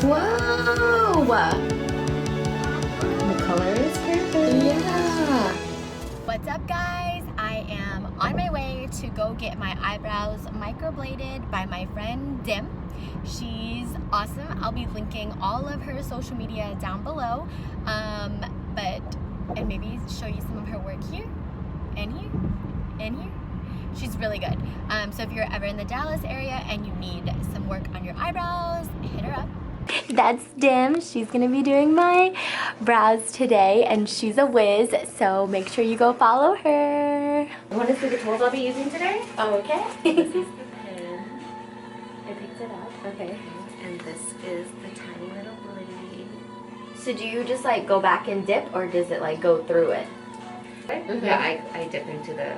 Wow! The color is perfect. Yeah. What's up, guys? I am on my way to go get my eyebrows microbladed by my friend Dim. She's awesome. I'll be linking all of her social media down below. And maybe show you some of her work here and here and here. She's really good. So if you're ever in the Dallas area and you need some work on your eyebrows, hit her up. That's Dim. She's gonna be doing my brows today, and she's a whiz, so make sure you go follow her. You want to see the tools I'll be using today? Okay. This is the pen. I picked it up. Okay. And this is the tiny little blade. So do you just like go back and dip, or does it like go through it? Mm-hmm. Yeah, I dip into the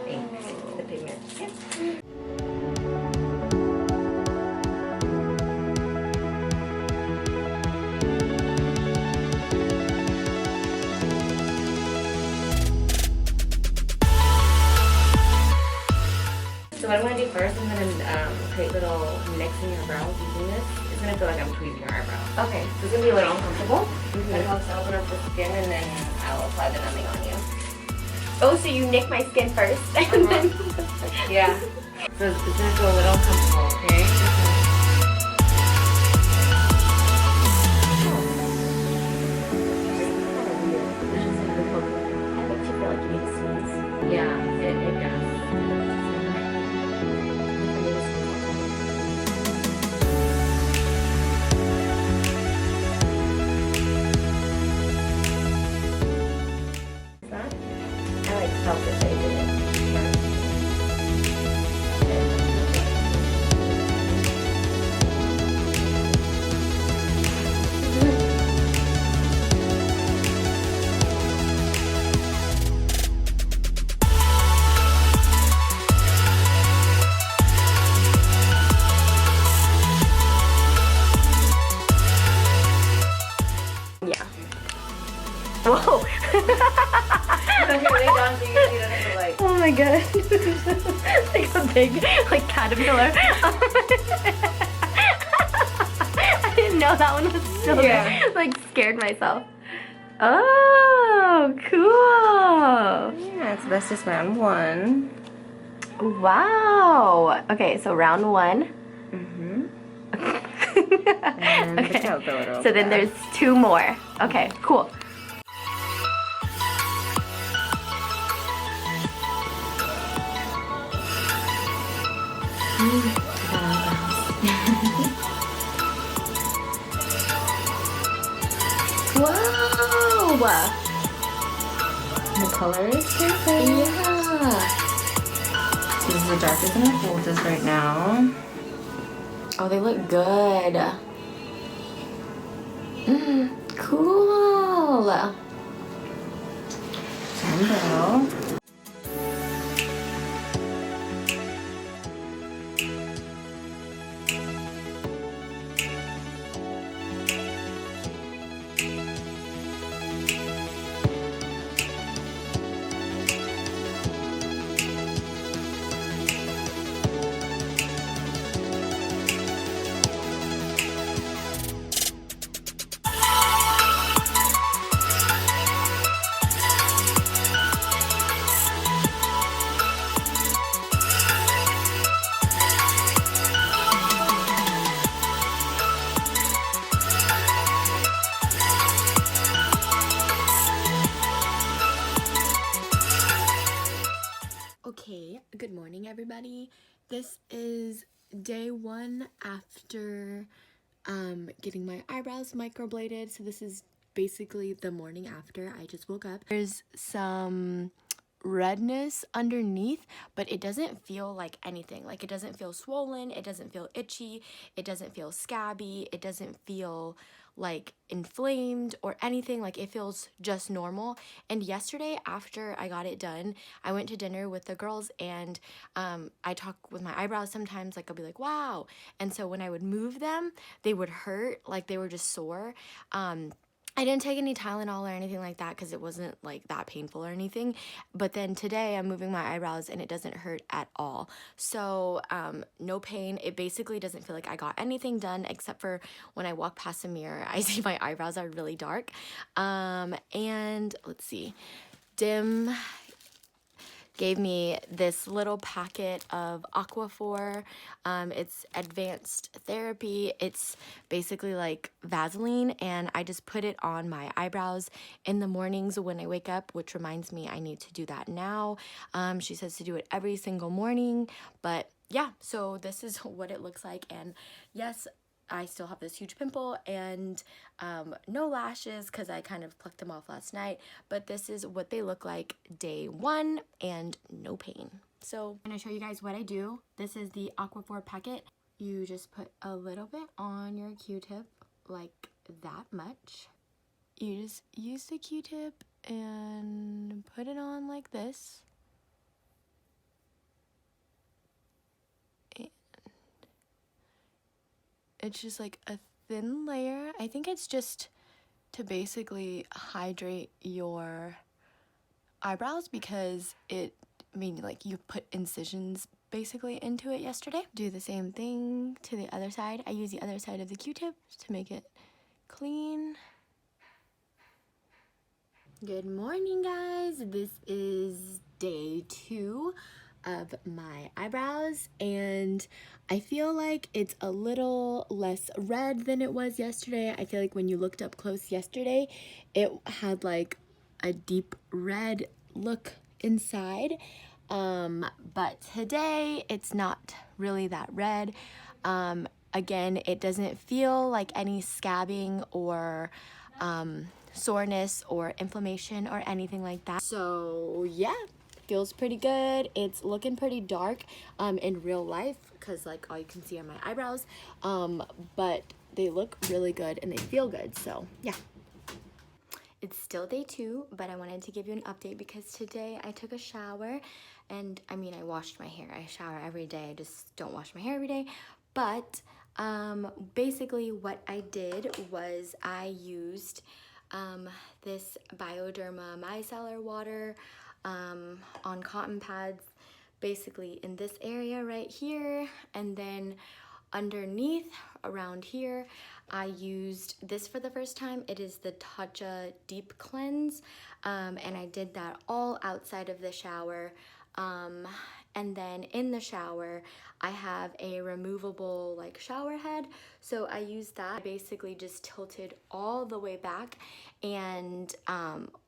ink, the pigment. Yeah. So what I'm going to do first, I'm going to create little nicks in your brows using this. It's going to feel like I'm tweezing your eyebrow. Okay. So it's going to be a little uncomfortable. But I'll just open up the skin and then I'll apply the numbing on you. Oh, so you nick my skin first? And then... Yeah. So it's going to feel a little uncomfortable, okay? I makes you feel like you need to sneeze. Yeah, it does. I like felt it, but I didn't. Yeah. Whoa! Oh my god. Like a big, like, caterpillar. I didn't know that one was still there. Like, scared myself. Oh, cool. Yeah, it's bestest round one. Wow. Okay, so round one. Mm-hmm. Okay. So then there's two more. Okay, cool. Wow! The color is perfect. Yeah. This is the darkest and the coldest right now. Oh, they look good. Cool. Jumbo. Okay, good morning, everybody. This is day one after getting my eyebrows microbladed. So this is basically the morning after. I just woke up. There's some redness underneath, but it doesn't feel like anything. Like, it doesn't feel swollen, it doesn't feel itchy, it doesn't feel scabby, it doesn't feel like inflamed or anything. Like, it feels just normal. And yesterday, after I got it done, I went to dinner with the girls, and I talk with my eyebrows sometimes. Like, I'll be like, wow. And so when I would move them, they would hurt, like they were just sore. I didn't take any Tylenol or anything like that because it wasn't like that painful or anything. But then today I'm moving my eyebrows and it doesn't hurt at all. So no pain. It basically doesn't feel like I got anything done except for when I walk past a mirror, I see my eyebrows are really dark. And let's see, Dim gave me this little packet of Aquaphor. It's advanced therapy. It's basically like Vaseline, and I just put it on my eyebrows in the mornings when I wake up, which reminds me I need to do that now. She says to do it every single morning, but yeah, so this is what it looks like. And yes, I still have this huge pimple and no lashes because I kind of plucked them off last night, but this is what they look like day 1 and no pain. So I'm going to show you guys what I do. This is the Aquaphor packet. You just put a little bit on your Q-tip, like that much. You just use the Q-tip and put it on like this. It's just like a thin layer. I think it's just to basically hydrate your eyebrows because like you put incisions basically into it yesterday. Do the same thing to the other side. I use the other side of the Q-tip to make it clean. Good morning, guys. This is day 2 of my eyebrows, and I feel like it's a little less red than it was yesterday. I feel like when you looked up close yesterday, it had like a deep red look inside, but today it's not really that red. Again, it doesn't feel like any scabbing or soreness or inflammation or anything like that. So yeah, feels pretty good. It's looking pretty dark in real life because like all you can see are my eyebrows, but they look really good and they feel good. So yeah, it's still day 2, but I wanted to give you an update because today I took a shower, and I mean, I washed my hair. I shower every day. I just don't wash my hair every day. But basically what I did was I used this Bioderma micellar water on cotton pads, basically in this area right here, and then underneath around here I used this for the first time. It is the Tatcha Deep Cleanse, and I did that all outside of the shower. And then in the shower I have a removable like shower head, so I used that. I basically just tilted all the way back and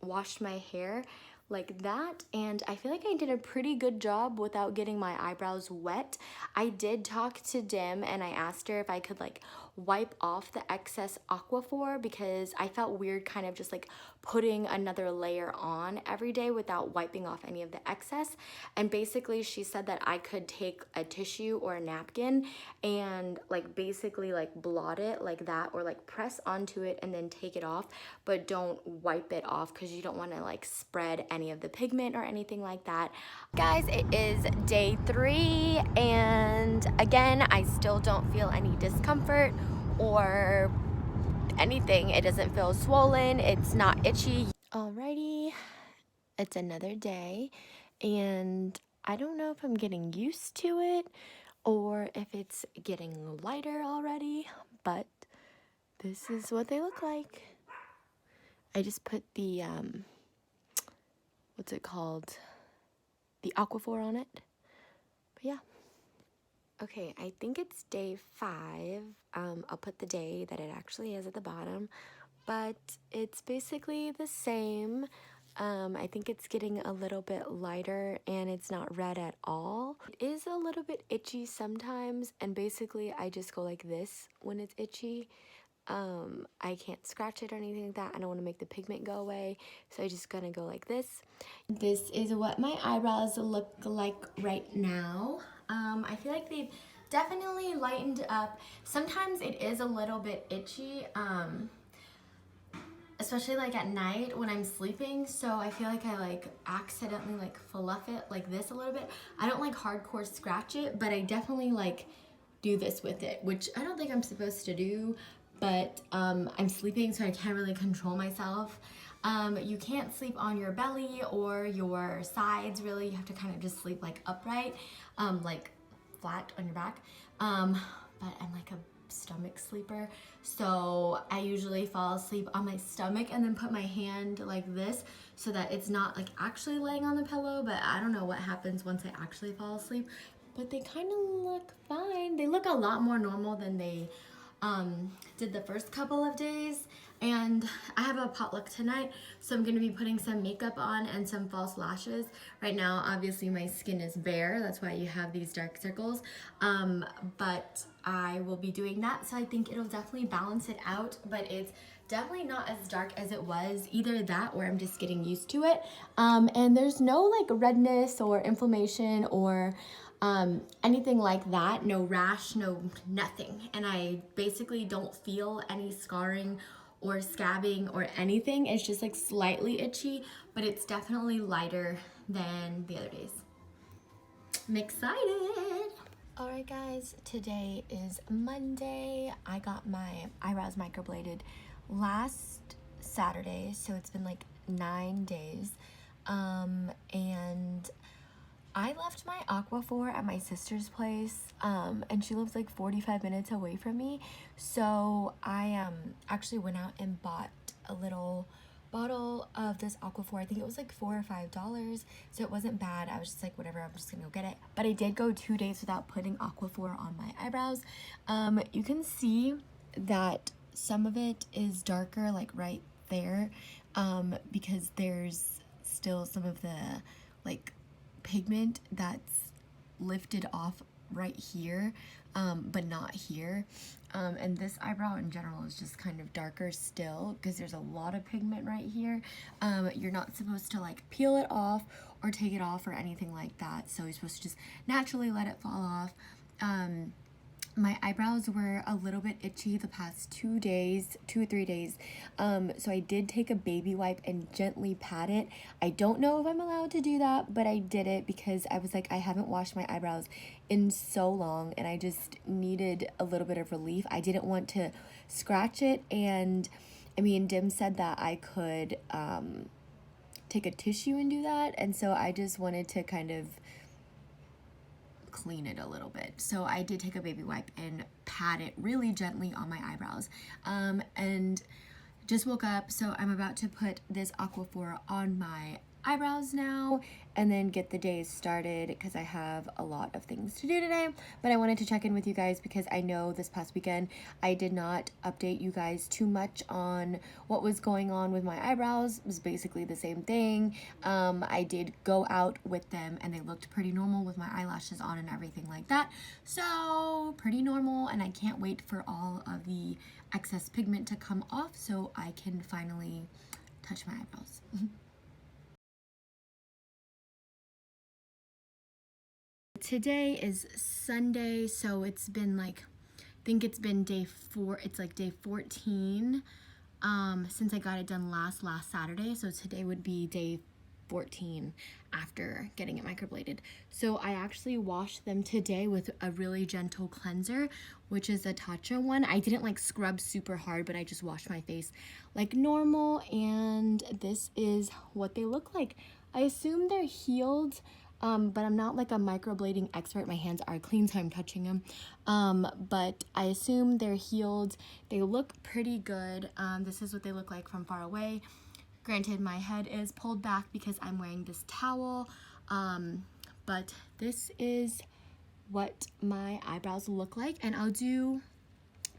washed my hair like that, and I feel like I did a pretty good job without getting my eyebrows wet. I did talk to Dim and I asked her if I could like wipe off the excess Aquaphor because I felt weird kind of just like putting another layer on every day without wiping off any of the excess. And basically she said that I could take a tissue or a napkin and like basically like blot it like that, or like press onto it and then take it off, but don't wipe it off because you don't want to like spread any of the pigment or anything like that. Guys, it is day 3 and again I still don't feel any discomfort or anything. It doesn't feel swollen, it's not itchy. Alrighty, it's another day and I don't know if I'm getting used to it or if it's getting lighter already, but this is what they look like. I just put the what's it called, the Aquaphor on it, but yeah. Okay, I think it's day 5. I'll put the day that it actually is at the bottom, but it's basically the same. I think it's getting a little bit lighter and it's not red at all. It is a little bit itchy sometimes, and basically I just go like this when it's itchy. I can't scratch it or anything like that. I don't want to make the pigment go away, so I just gonna go like this. This is what my eyebrows look like right now. I feel like they've definitely lightened up. Sometimes it is a little bit itchy, especially like at night when I'm sleeping, so I feel like I like accidentally like fluff it like this a little bit. I don't like hardcore scratch it, but I definitely like do this with it, which I don't think I'm supposed to do, but I'm sleeping, so I can't really control myself. You can't sleep on your belly or your sides, really. You have to kind of just sleep like upright, like flat on your back. But I'm like a stomach sleeper, so I usually fall asleep on my stomach and then put my hand like this so that it's not like actually laying on the pillow. But I don't know what happens once I actually fall asleep, but they kind of look fine. They look a lot more normal than they did the first couple of days. And I have a potluck tonight, so I'm going to be putting some makeup on and some false lashes. Right now, obviously, my skin is bare. That's why you have these dark circles. But I will be doing that, so I think it'll definitely balance it out. But it's definitely not as dark as it was. Either that or I'm just getting used to it. And there's no like redness or inflammation or anything like that. No rash, no nothing. And I basically don't feel any scarring or scabbing or anything. It's just like slightly itchy, but it's definitely lighter than the other days. I'm excited. All right, guys, today is Monday. I got my eyebrows microbladed last Saturday, so it's been like 9 days. And I left my Aquaphor at my sister's place, and she lives like 45 minutes away from me. So I actually went out and bought a little bottle of this Aquaphor. I think it was like $4 or $5, so it wasn't bad. I was just like, whatever, I'm just gonna go get it. But I did go 2 days without putting Aquaphor on my eyebrows. You can see that some of it is darker, like right there, because there's still some of the like pigment that's lifted off right here, but not here. And this eyebrow in general is just kind of darker still because there's a lot of pigment right here. You're not supposed to like peel it off or take it off or anything like that, so you're supposed to just naturally let it fall off. My eyebrows were a little bit itchy the past 2 days, 2 or 3 days. So I did take a baby wipe and gently pat it. I don't know if I'm allowed to do that, but I did it because I was like, I haven't washed my eyebrows in so long and I just needed a little bit of relief. I didn't want to scratch it, and I mean, Dim said that I could take a tissue and do that, and so I just wanted to kind of clean it a little bit. So I did take a baby wipe and pat it really gently on my eyebrows, and just woke up, so I'm about to put this Aquaphor on my eyebrows now and then get the day started because I have a lot of things to do today. But I wanted to check in with you guys because I know this past weekend I did not update you guys too much on what was going on with my eyebrows. It was basically the same thing. I did go out with them and they looked pretty normal with my eyelashes on and everything like that, so pretty normal, and I can't wait for all of the excess pigment to come off so I can finally touch my eyebrows. Today is Sunday, so it's been like, I think it's been day 4, it's like day 14 since I got it done last Saturday, so today would be day 14 after getting it microbladed. So I actually washed them today with a really gentle cleanser, which is a Tatcha one. I didn't like scrub super hard, but I just washed my face like normal, and this is what they look like. I assume they're healed, but I'm not like a microblading expert. My hands are clean, so I'm touching them. But I assume they're healed. They look pretty good. This is what they look like from far away. Granted, my head is pulled back because I'm wearing this towel, but this is what my eyebrows look like, and I'll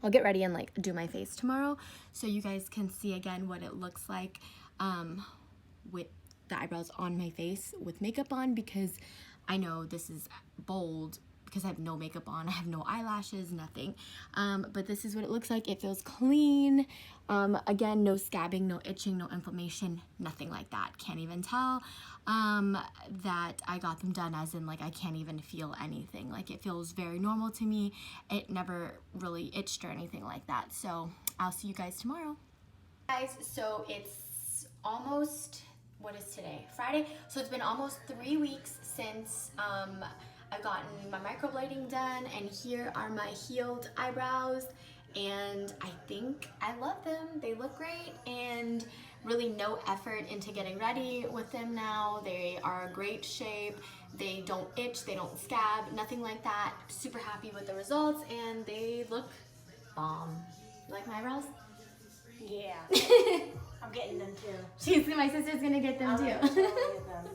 get ready and like do my face tomorrow so you guys can see again what it looks like with the eyebrows on my face with makeup on, because I know this is bold because I have no makeup on, I have no eyelashes, nothing, but this is what it looks like. It feels clean. Again, no scabbing, no itching, no inflammation, nothing like that. Can't even tell that I got them done, as in like I can't even feel anything. Like it feels very normal to me. It never really itched or anything like that. So I'll see you guys tomorrow. Guys, so it's almost, what is today? Friday. So it's been almost 3 weeks since I've gotten my microblading done, and here are my healed eyebrows. and I think I love them. They look great, and really no effort into getting ready with them now. They are a great shape. They don't itch, they don't scab, nothing like that. Super happy with the results, and they look bomb. You like my eyebrows? Yeah. I'm getting them too. My sister's gonna get them too. Totally get them.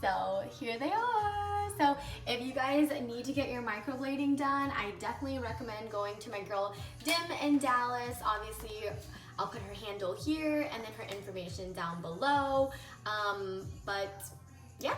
So here they are. So if you guys need to get your microblading done, I definitely recommend going to my girl Dim in Dallas. Obviously, I'll put her handle here and then her information down below. But yeah,